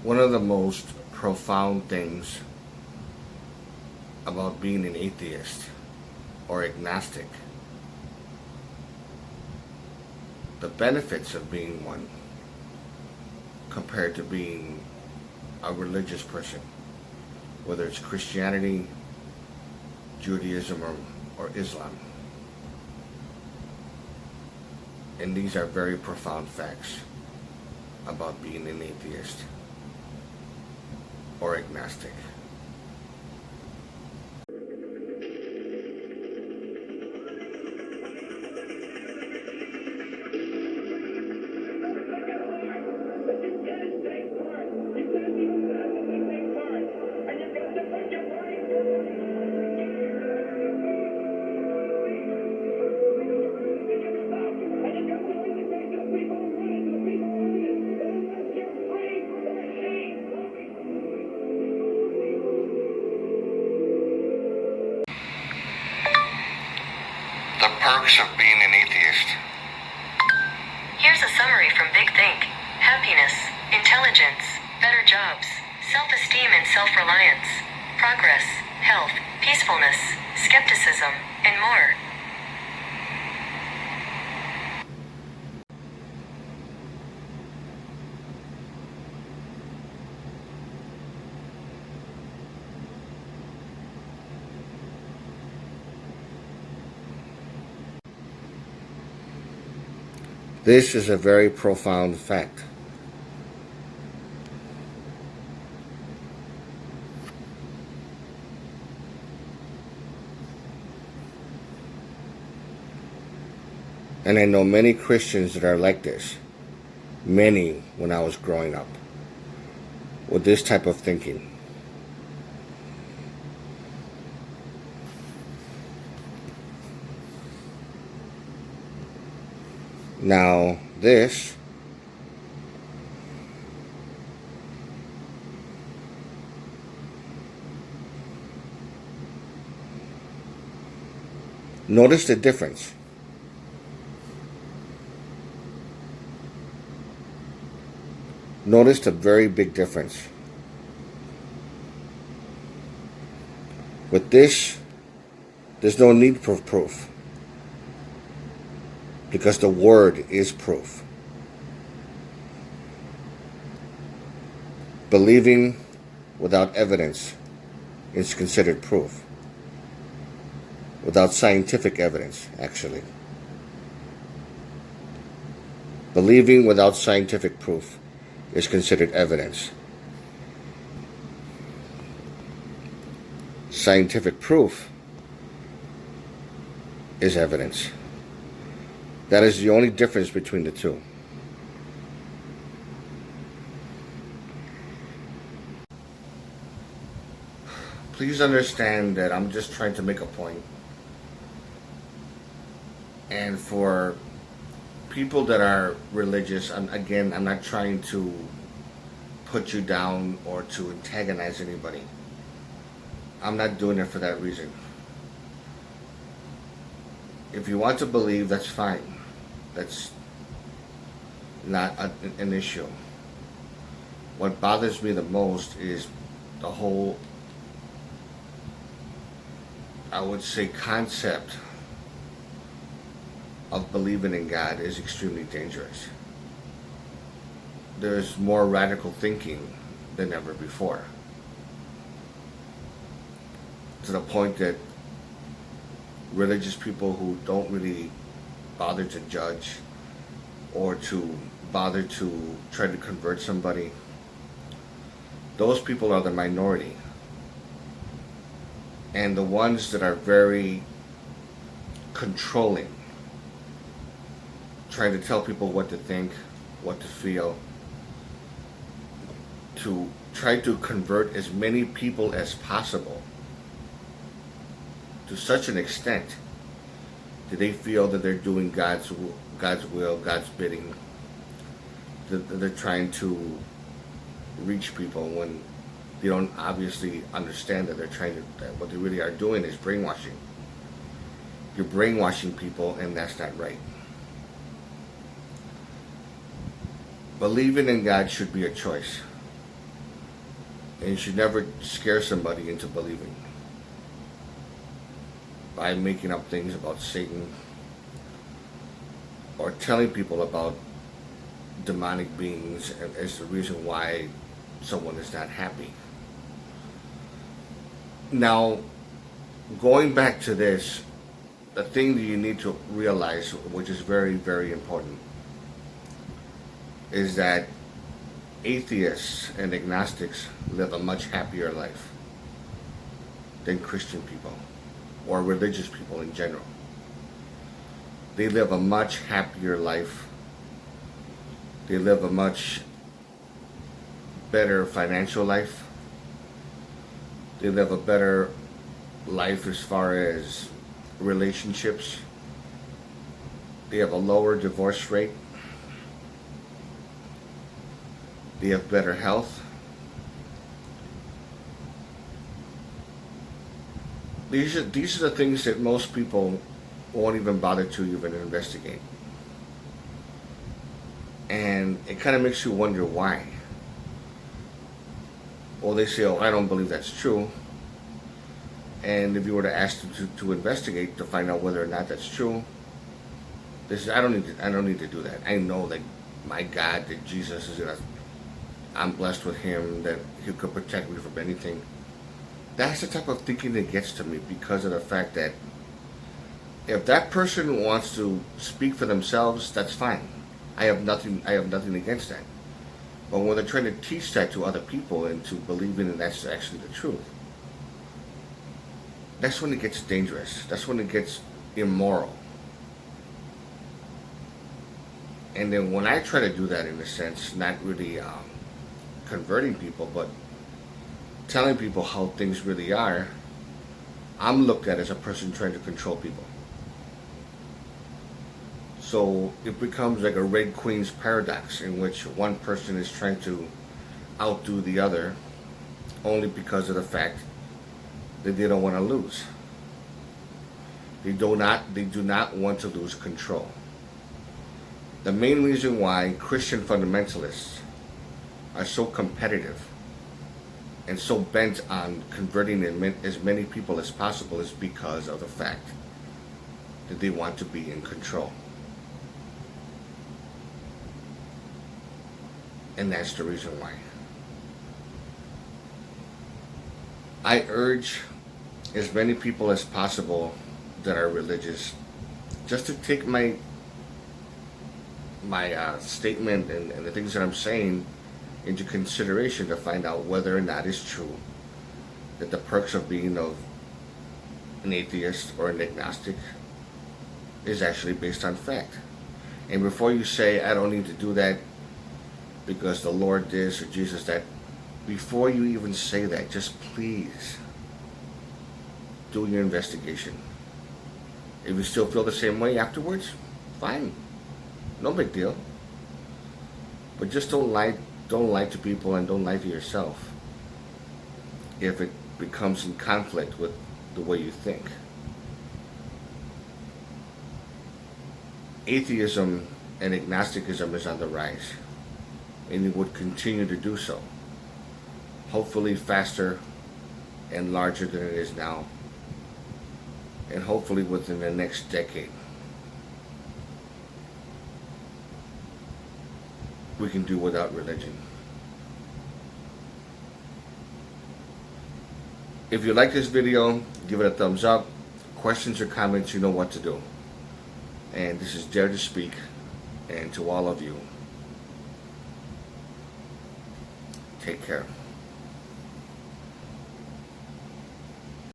One of the most profound things about being an atheist or agnostic, the benefits of being one compared to being a religious person, whether it's Christianity, Judaism, or Islam. And these are very profound facts about being an atheist or agnostic. The perks of being an atheist. Here's a summary from Big Think. Happiness, intelligence, better jobs, self-esteem and self-reliance, progress, health, peacefulness, skepticism, and more. This is a very profound fact. And I know many Christians that are like this. Many when I was growing up. With this type of thinking. Now, this notice the difference. Notice the very big difference. With this, there's no need for proof. Because the word is proof. Believing without evidence is considered proof. Without scientific evidence, actually. Believing without scientific proof is considered evidence. Scientific proof is evidence. That is the only difference between the two. Please understand that I'm just trying to make a point. And for people that are religious, I'm not trying to put you down or to antagonize anybody. I'm not doing it for that reason. If you want to believe, that's fine. That's not an issue. What bothers me the most is the whole, I would say, concept of believing in God is extremely dangerous. There's more radical thinking than ever before. To the point that religious people who don't really bother to judge or to bother to try to convert somebody, those people are the minority. And the ones that are very controlling, trying to tell people what to think, what to feel, to try to convert as many people as possible, to such an extent that they feel that they're doing God's will, God's bidding. That they're trying to reach people when they don't obviously understand that that what they really are doing is brainwashing. You're brainwashing people, and that's not right. Believing in God should be a choice. And you should never scare somebody into believing by making up things about Satan or telling people about demonic beings as the reason why someone is not happy. Now, going back to this, the thing that you need to realize, which is very, very important, is that atheists and agnostics live a much happier life than Christian people or religious people in general. They live a much happier life. They live a much better financial life. They live a better life as far as relationships. They have a lower divorce rate. They have better health. These are the things that most people won't even bother to even investigate. And it kind of makes you wonder why. Well, they say, oh, I don't believe that's true. And if you were to ask them to investigate to find out whether or not that's true, they say, I don't need to do that. I know that my God, that Jesus is gonna, I'm blessed with him, that he could protect me from anything. That's the type of thinking that gets to me, because of the fact that if that person wants to speak for themselves, that's fine. I have nothing against that. But when they're trying to teach that to other people and to believing that that's actually the truth, that's when it gets dangerous. That's when it gets immoral. And then when I try to do that, in a sense, not really converting people, but telling people how things really are, I'm looked at as a person trying to control people. So it becomes like a Red Queen's paradox, in which one person is trying to outdo the other only because of the fact that they don't want to lose. They do not want to lose control. The main reason why Christian fundamentalists are so competitive and so bent on converting as many people as possible is because of the fact that they want to be in control. And that's the reason why. I urge as many people as possible that are religious just to take my statement and the things that I'm saying into consideration to find out whether or not it's true that the perks of being an atheist or an agnostic is actually based on fact. And before you say, I don't need to do that because the Lord this or Jesus that, before you even say that, just please do your investigation. If you still feel the same way afterwards, fine. No big deal. But just don't lie to people and don't lie to yourself if it becomes in conflict with the way you think. Atheism and agnosticism is on the rise, and it would continue to do so. Hopefully faster and larger than it is now, and hopefully within the next decade. We can do without religion. If you like this video, give it a thumbs up. Questions or comments, you know what to do. And this is Dare to Speak, and to all of you, take care.